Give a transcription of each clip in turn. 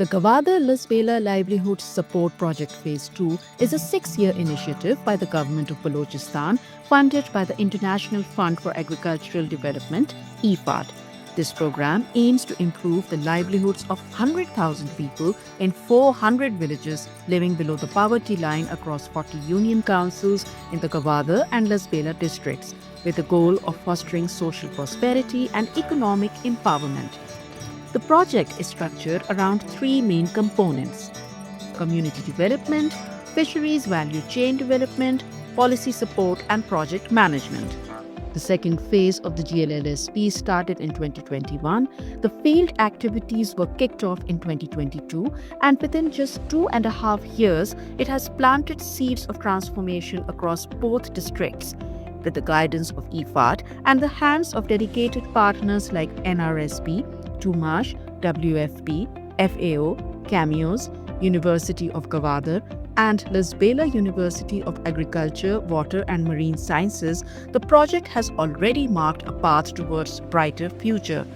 The Gwadar Lasbela Livelihood Support Project Phase 2 is a 6-year initiative by the government of Balochistan funded by the International Fund for Agricultural Development, IFAD. This program aims to improve the livelihoods of 100,000 people in 400 villages living below the poverty line across 40 union councils in the Gwadar and Lasbela districts, with the goal of fostering social prosperity and economic empowerment. The project is structured around 3 main components: community development, fisheries value chain development, policy support, and project management. The second phase of the GLLSP started in 2021. The field activities were kicked off in 2022, and within just 2.5 years, it has planted seeds of transformation across both districts. With the guidance of IFAD and the hands of dedicated partners like NRSP, Tumash, WFP, FAO, Cameos, University of Gwadar, and Lasbela University of Agriculture, Water and Marine Sciences, the project has already marked a path towards a brighter future.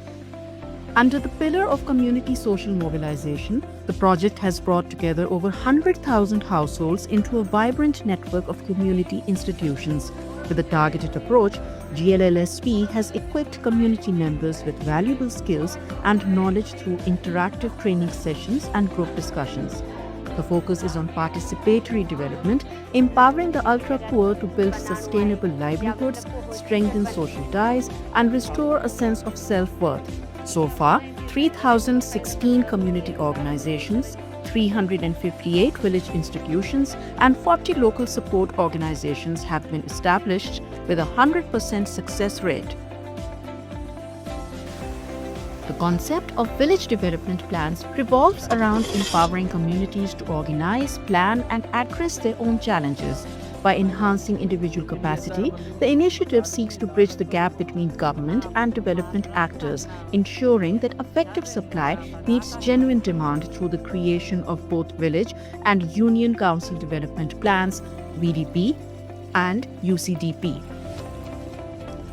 Under the pillar of community social mobilization, the project has brought together over 100,000 households into a vibrant network of community institutions. With a targeted approach, GLLSP has equipped community members with valuable skills and knowledge through interactive training sessions and group discussions. The focus is on participatory development, empowering the ultra-poor to build sustainable livelihoods, strengthen social ties, and restore a sense of self-worth. So far, 3,016 community organizations, 358 village institutions, and 40 local support organizations have been established with a 100% success rate. The concept of village development plans revolves around empowering communities to organize, plan, and address their own challenges. By enhancing individual capacity, the initiative seeks to bridge the gap between government and development actors, ensuring that effective supply meets genuine demand through the creation of both village and union council development plans, VDP, and UCDP.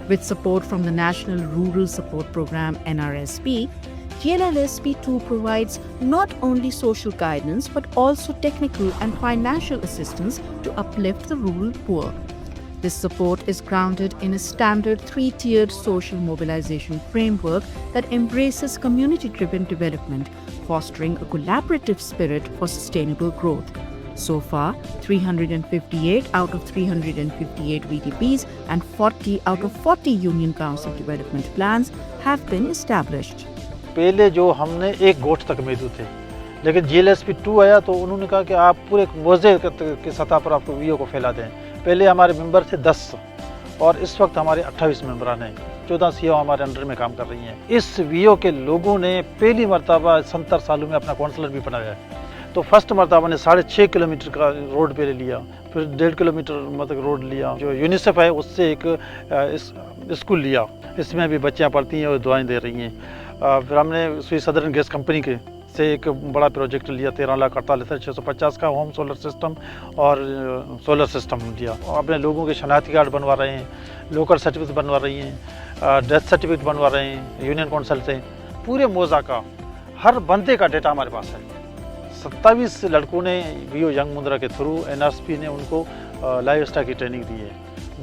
With support from the National Rural Support Program NRSP, GLLSP2 provides not only social guidance but also technical and financial assistance to uplift the rural poor. This support is grounded in a standard 3-tiered social mobilization framework that embraces community-driven development, fostering a collaborative spirit for sustainable growth. So far, 358 out of 358 VDPs and 40 out of 40 Union Council development plans have been established. पहले जो हमने एक गोठ तक महदूद थे, लेकिन GLSP2 आया तो उन्होंने कहा कि आप पूरे मोजे के सतह पर आपको वीओ को फैला दें। पहले हमारे मेंबर थे 10 और इस वक्त हमारे 28 मेंबरान हैं। 14 सीओ हमारे अंडर में काम कर रही हैं। इस वीओ के लोगों ने पहली मरतबा 70 सालों में अपना काउंसलर भी बनाया है। तो फर्स्ट मरतबा ने 6.5 किलोमीटर का रोड पे ले लिया, फिर 1.5 किलोमीटर मतलब रोड लिया। जो यूनिसेफ है उससे एक स्कूल लिया, इसमें भी बच्चियाँ पढ़ती हैं और दुआएं दे रही हैं। फिर हमने सुई सदर्न गैस कंपनी के से एक बड़ा प्रोजेक्ट लिया 13,48,650 का होम सोलर सिस्टम और सोलर सिस्टम लिया। अपने लोगों के शनाख्ती कार्ड बनवा रहे हैं, लोकल सर्टिफिकेट बनवा रही हैं, डेथ सर्टिफिकेट बनवा रहे हैं यूनियन काउंसिल से। पूरे मोजा का हर बंदे का डेटा हमारे पास है। 27 लड़कों ने वीओ यंग मुंद्रा के थ्रू NRSP ने उनको लाइफ स्टाइल की ट्रेनिंग दी है।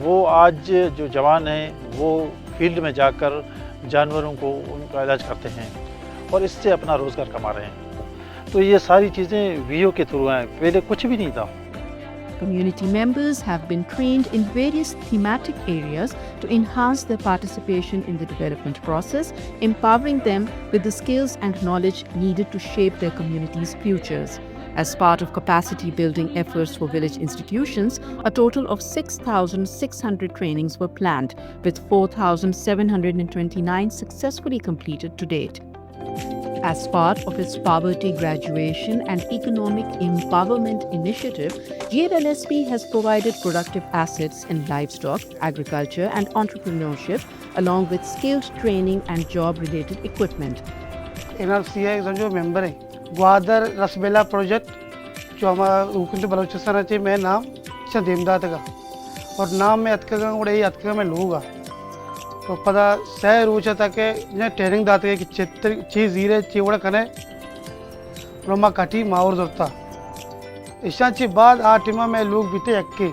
वो आज जो जवान हैं वो फील्ड में जाकर जानवरों को उनका इलाज करते हैं और इससे अपना रोज़गार कमा रहे हैं। तो ये सारी चीज़ें वीओ के थ्रू हैं, पहले कुछ भी नहीं था। Community members have been trained in various thematic areas to enhance their participation in the development process, empowering them with the skills and knowledge needed to shape their community's futures. As part of capacity building efforts for village institutions, a total of 6,600 trainings were planned, with 4,729 successfully completed to date. As part of its poverty graduation and economic empowerment initiative, GLLSP has provided productive assets in livestock, agriculture, and entrepreneurship, along with skilled training and job-related equipment. NRCI जो member है Gwadar रसबेला project जो हमारा हुकूमत बलूचिस्तान है मैं नाम देमदात का और नाम में अतका उड़े अतका में लूँगा तो पता सह रूच तक ट्रेनिंग दाते कि चित्र चीज़ हीरे चिवड़ा कने रोमा काठी मावर दरता ईशाची बाद आ टीमा में लोग बीते यक्के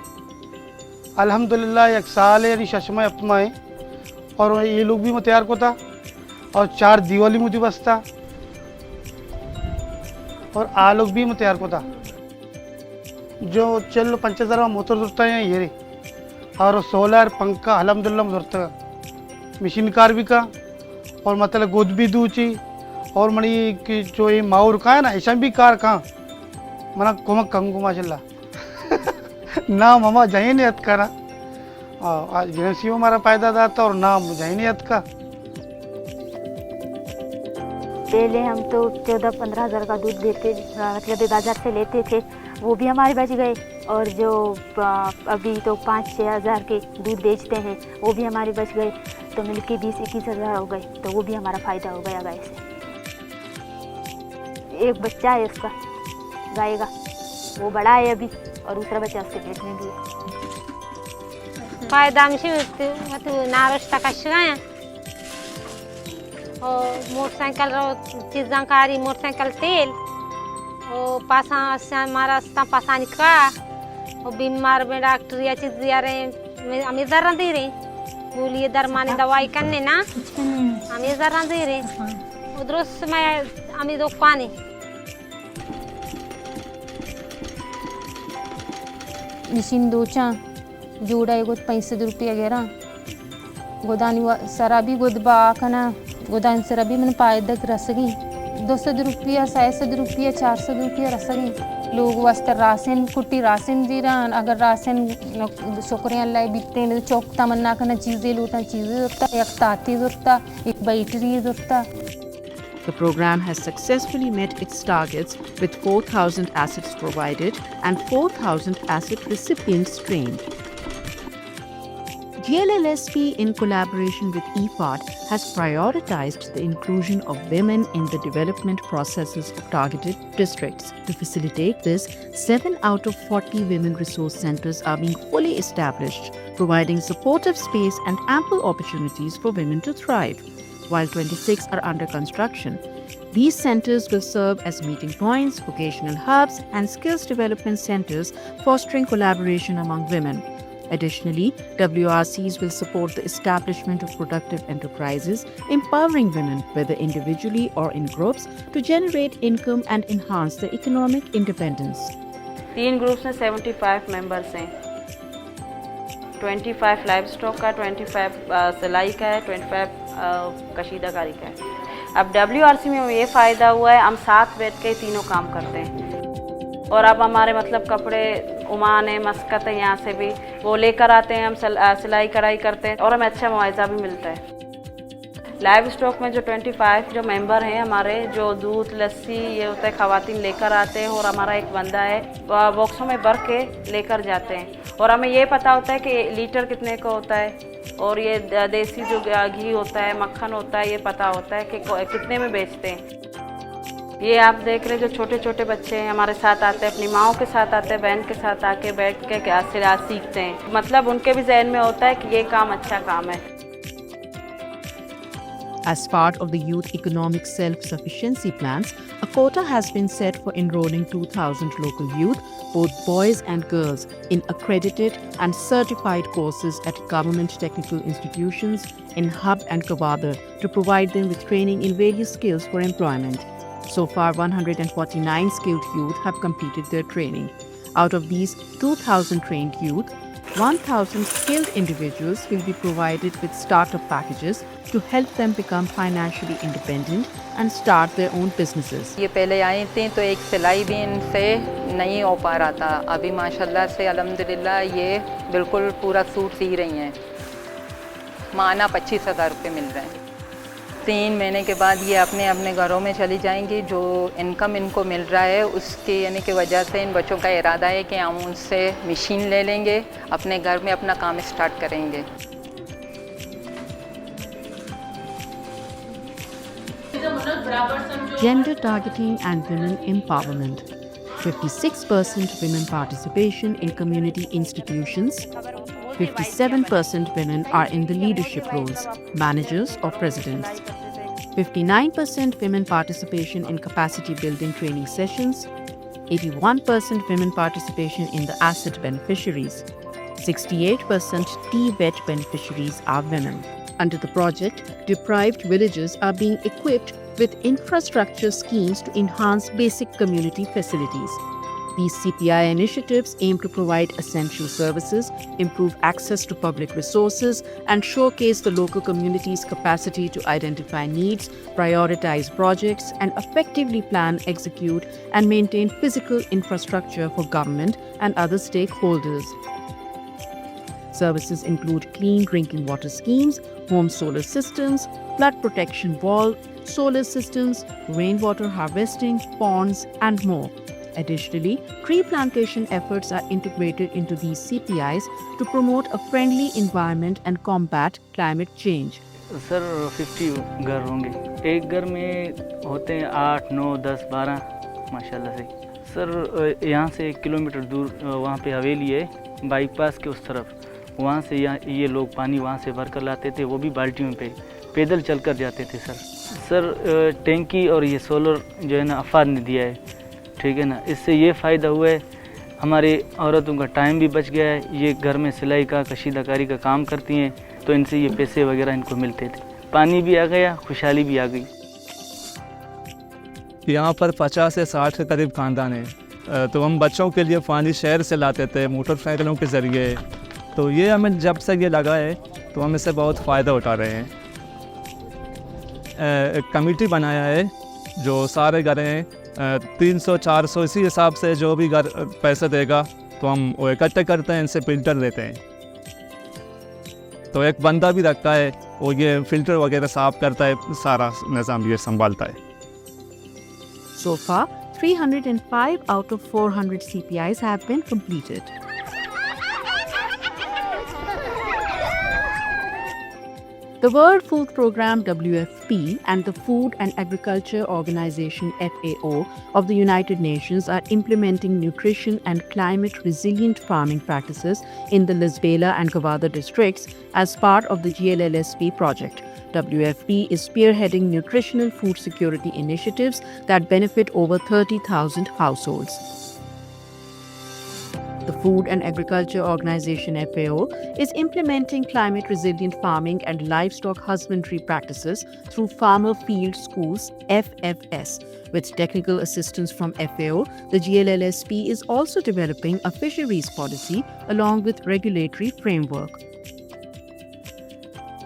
अल्हम्दुलिल्लाह एक साल यानी शशमा अपमाए और ये लोग भी तैयार को था और 4 दिवाली मुझे बसता और आ लोग भी तैयार को था जो चल 5000 मोटर दरता है ये रे और सोलर पंखा अल्हम्दुलिल्लाह दरता मशीन कार भी का और मतलब गोद भी दूची और मणि की जो ये माहौर का है ना ऐसा भी कार कहाँ मना कुमक कंगू माशाल्लाह ना मामा जाए नहीं हत का ना आज जनसी हमारा फायदा दाता और ना जाए नहीं हत का। पहले हम तो 14-15 हज़ार का दूध देते मतलब बाजार से लेते थे, वो भी हमारे बच गए और जो अभी तो 5-6 हज़ार के दूध बेचते हैं वो भी हमारे बच गए, तो मिलके 20-21 हज़ार हो गए, तो वो भी हमारा फ़ायदा हो गया गाय से। एक बच्चा है उसका गाय का, वो बड़ा है अभी और दूसरा बच्चा उसके पेट में भी है। फायदा नारस्ता कशगाया और मोटरसाइकिल चीज़ा कारी मोटरसाइकिल तेल और पासा हमारा पासानी का और बीमार में डॉक्टर या चीज़ दिया रहे हम इधर दे रहे बोलिए दरमाने दवाई करने ना हम इधर दे रहे उधर समय हम दो पानी मशीन दोचा जोड़ा एगो 65 रुपया गेरा गोदानी सराबी गोदबा आखना गोदान सराबी मैंने पायदक रसगी 200 रुपया 600 रुपया 400 रुपया रसगी लोग वास्ते राशन कुट्टी राशन दी रहा अगर राशन शुक्रिया लाई बिकते हैं तो चौकता मन्ना करना चीज़ें लूटा चीज़ें जुड़ता एक ताती जुड़ता एक बैटरी जुड़ता। The program has successfully met its targets with 4,000 assets provided and 4,000 asset recipients trained. GLLSP, in collaboration with EFAD, has prioritized the inclusion of women in the development processes of targeted districts. To facilitate this, 7 out of 40 women resource centers are being fully established, providing supportive space and ample opportunities for women to thrive, while 26 are under construction. These centers will serve as meeting points, vocational hubs, and skills development centers, fostering collaboration among women. Additionally, WRCs will support the establishment of productive enterprises, empowering women, whether individually or in groups, to generate income and enhance their economic independence. 3 groups में 75 members हैं, 25 live stock का, 25 सिलाई का है, 25 कशीदाकारी का है। अब WRC में ये फ़ायदा हुआ है, हम साथ बैठ के तीनों काम करते हैं और अब हमारे मतलब कपड़े ओमान है, मस्कत है, यहाँ से भी वो लेकर आते हैं, हम सिलाई कढ़ाई करते हैं और हमें अच्छा मुआवजा भी मिलता है। लाइव स्टॉक में जो 25 जो मेंबर हैं हमारे, जो दूध लस्सी ये होता है ख़वातीन लेकर आते हैं और हमारा एक बंदा है बॉक्सों में भर के लेकर जाते हैं और हमें ये पता होता है कि लीटर कितने का होता है और ये देसी जो घी होता है, मक्खन होता है, ये पता होता है कि कितने में बेचते हैं। ये आप देख रहे जो छोटे छोटे बच्चे हैं हमारे साथ आते हैं, अपनी माओं के साथ आते हैं, बहन के साथ आके बैठ के क्या सिला सीखते हैं, मतलब उनके भी जहन में होता है कि ये काम अच्छा काम है। As part of the Youth Economic Self-Sufficiency Plans, a quota has been set for enrolling 2,000 local youth, both boys and girls, in accredited and certified courses at government technical institutions in Hub and Kawada to provide them with training in various skills for employment. So far, 149 skilled youth have completed their training. Out of these 2,000 trained youth, 1,000 skilled individuals will be provided with startup packages to help them become financially independent and start their own businesses. ये पहले आई थी तो एक सिलाई भी इनसे नहीं हो पा रहा था, अभी माशाल्लाह से अल्हम्दुलिल्लाह ये बिल्कुल पूरा सूट सी रही हैं, माना 25,000 रुपये मिल रहे हैं। 3 महीने के बाद ये अपने अपने घरों में चली जाएंगी। जो इनकम इनको मिल रहा है उसकी यानी कि वजह से इन बच्चों का इरादा है कि हम उनसे मशीन ले लेंगे, अपने घर में अपना काम स्टार्ट करेंगे। Gender targeting and women empowerment. 56% women participation in community institutions. 57% women are in the leadership roles, managers or presidents. 59% women participation in capacity building training sessions, 81% women participation in the asset beneficiaries, 68% TVET beneficiaries are women. Under the project, deprived villages are being equipped with infrastructure schemes to enhance basic community facilities. These CPI initiatives aim to provide essential services, improve access to public resources, and showcase the local community's capacity to identify needs, prioritize projects, and effectively plan, execute, and maintain physical infrastructure for government and other stakeholders. Services include clean drinking water schemes, home solar systems, flood protection wall, solar systems, rainwater harvesting, ponds, and more. Additionally, tree plantation efforts are integrated into these CPIs to promote a friendly environment and combat climate change. Sir 50 घर होंगे, एक घर में होते हैं 8, 9, 10, 12 माशाल्लाह से। Sir यहाँ से 1 किलोमीटर दूर वहाँ पे हवेली है, बाईपास के उस तरफ, वहाँ से यहाँ ये लोग पानी वहाँ से भर कर लाते थे, वो भी बाल्टियों पे पैदल चल कर जाते थे। सर टैंकी और ये सोलर जो है ना अफाद ने दिया है, ठीक है ना, इससे ये फ़ायदा हुआ है, हमारे औरतों का टाइम भी बच गया है। ये घर में सिलाई का कशीदाकारी का काम करती हैं, तो इनसे ये पैसे वगैरह इनको मिलते थे। पानी भी आ गया, खुशहाली भी आ गई। यहाँ पर 50 से 60 के करीब खानदान है। तो हम बच्चों के लिए पानी शहर से लाते थे मोटरसाइकिलों के ज़रिए। तो ये हमें जब से ये लगा है तो हम इससे बहुत फ़ायदा उठा रहे हैं। एक कमेटी बनाया है जो सारे घर हैं 300-400 इसी हिसाब से जो भी घर पैसे देगा तो हम वो इकट्ठे करते हैं, इनसे फ़िल्टर लेते हैं। तो एक बंदा भी रखा है, वो ये फ़िल्टर वगैरह साफ़ करता है, सारा निज़ाम ये संभालता है। So far, 305 out of 400 CPIs have been completed. The World Food Programme WFP and the Food and Agriculture Organization FAO of the United Nations are implementing nutrition and climate resilient farming practices in the Lisbela and Gawada districts as part of the GLLSP project. WFP is spearheading nutritional food security initiatives that benefit over 30,000 households. The Food and Agriculture Organization FAO is implementing climate resilient farming and livestock husbandry practices through Farmer Field Schools FFS. With technical assistance from FAO, the GLLSP is also developing a fisheries policy along with regulatory framework.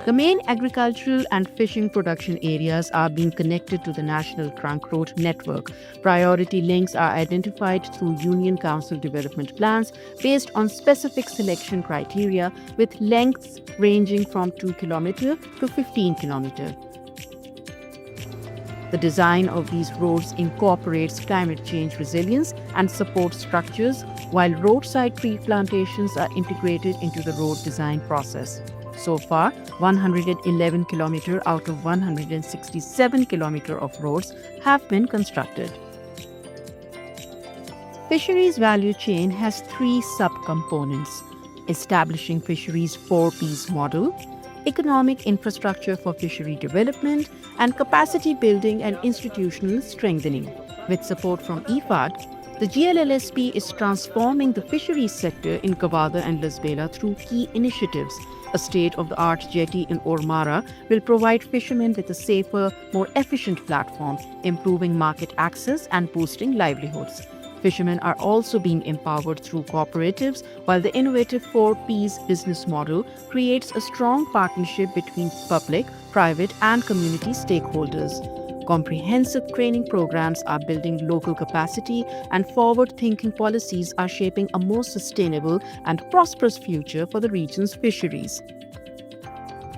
The main agricultural and fishing production areas are being connected to the National Trunk Road network. Priority links are identified through Union Council development plans based on specific selection criteria with lengths ranging from 2 km to 15 km. The design of these roads incorporates climate change resilience and support structures, while roadside tree plantations are integrated into the road design process. So far, 111 km out of 167 km of roads have been constructed. Fisheries value chain has 3 sub-components: establishing fisheries 4Ps model, economic infrastructure for fishery development, and capacity building and institutional strengthening. With support from IFAD, the GLLSP is transforming the fisheries sector in Gawada and Lisbela through key initiatives. A state-of-the-art jetty in Ormara will provide fishermen with a safer, more efficient platform, improving market access and boosting livelihoods. Fishermen are also being empowered through cooperatives, while the innovative 4Ps business model creates a strong partnership between public, private, and community stakeholders. Comprehensive training programs are building local capacity, and forward-thinking policies are shaping a more sustainable and prosperous future for the region's fisheries.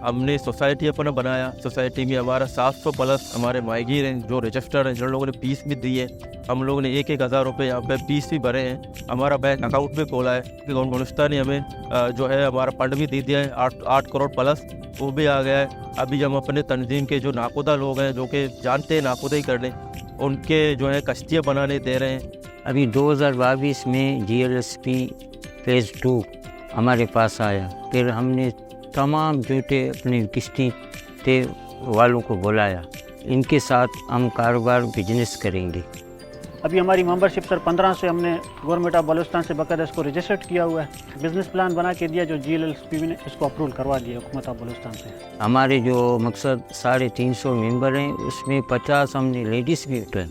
हमने society अपना बनाया। Society में हमारा 700 plus हमारे माहिगीर हैं जो registered हैं, जिन लोगों ने फीस भी दी है। हम लोगों ने 1-1 हज़ार रुपये यहाँ पे फीस भी भरे हैं। हमारा बैंक अकाउंट भी खोला है कि गुलिस्तान ने हमें जो है हमारा फंड भी दे दिया है 8 करोड़ प्लस, वो भी आ गया है। अभी हम अपने तंजीम के जो नाकुदा लोग हैं जो कि जानते हैं नाकुदाई करने, उनके जो है कश्तियाँ बनाने दे रहे हैं। अभी 2022 में GLSP फेज़ 2 हमारे पास आया। फिर हमने तमाम जो थे अपने किश्ती थे वालों को बुलाया इनके साथ हम कारोबार बिजनेस करेंगे। अभी हमारी मेंबरशिप सर 15 से हमने गवर्नमेंट ऑफ बलूचिस्तान से बाकायदा इसको रजिस्टर्ड किया हुआ है, बिजनेस प्लान बना के दिया जो GLSP ने इसको अप्रूवल करवा दिया हुकूमत ऑफ बलूचिस्तान से। हमारे जो मकसद 350 मेंबर हैं उसमें 50 हमने लेडीज़ भी उठाए,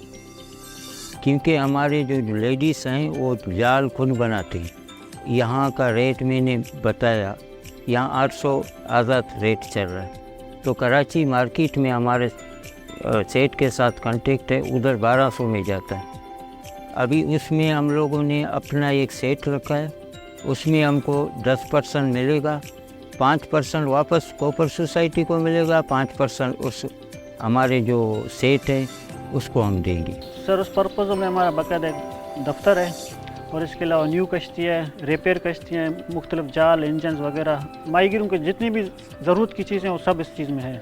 क्योंकि हमारे जो लेडीज़ हैं वो जाल खुद बनाते हैं। यहाँ का रेट मैंने बताया, यहाँ 800 आज़ाद रेट चल रहा है, तो कराची मार्केट में हमारे सेठ के साथ कांटेक्ट है, उधर 1200 में जाता है। अभी उसमें हम लोगों ने अपना एक सेट रखा है, उसमें हमको 10% मिलेगा, 5% वापस कॉपर सोसाइटी को मिलेगा, 5% उस हमारे जो सेट है उसको हम देंगे। सर उस पर्पज़ में हमारा बाकायदा एक दफ्तर है और इसके अलावा न्यू कश्ती है, रिपेयर कश्तियाँ हैं, मुख्तलिफ जाल इंजन वगैरह, माहीगीरों की जितनी भी ज़रूरत की चीज़ें वो सब इस चीज़ में है।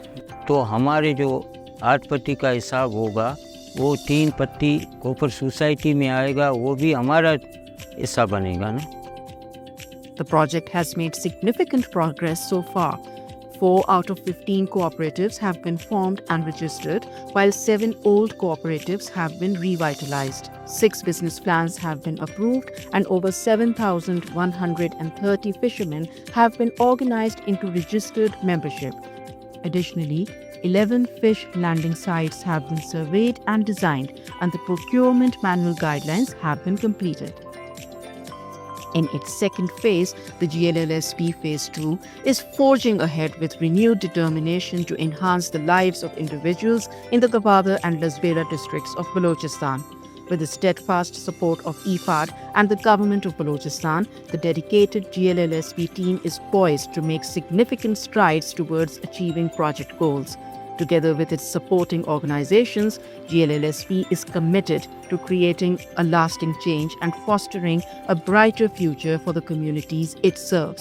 तो हमारे जो 8 पत्ती का हिसाब होगा वो 3 पत्ती कॉपर सोसाइटी में आएगा, वो भी हमारा हिस्सा बनेगा ना। The project has made significant progress so far. 4 out of 15 cooperatives have been formed and registered, while 7 old cooperatives have been revitalized. 6 business plans have been approved, and over 7,130 fishermen have been organized into registered membership. Additionally, 11 fish landing sites have been surveyed and designed, and the procurement manual guidelines have been completed. In its second phase, the GLLSP Phase 2 is forging ahead with renewed determination to enhance the lives of individuals in the Gwadar and Lasbela districts of Balochistan. With the steadfast support of IFAD and the government of Balochistan, the dedicated GLLSP team is poised to make significant strides towards achieving project goals. Together with its supporting organizations, GLLSP is committed to creating a lasting change and fostering a brighter future for the communities it serves.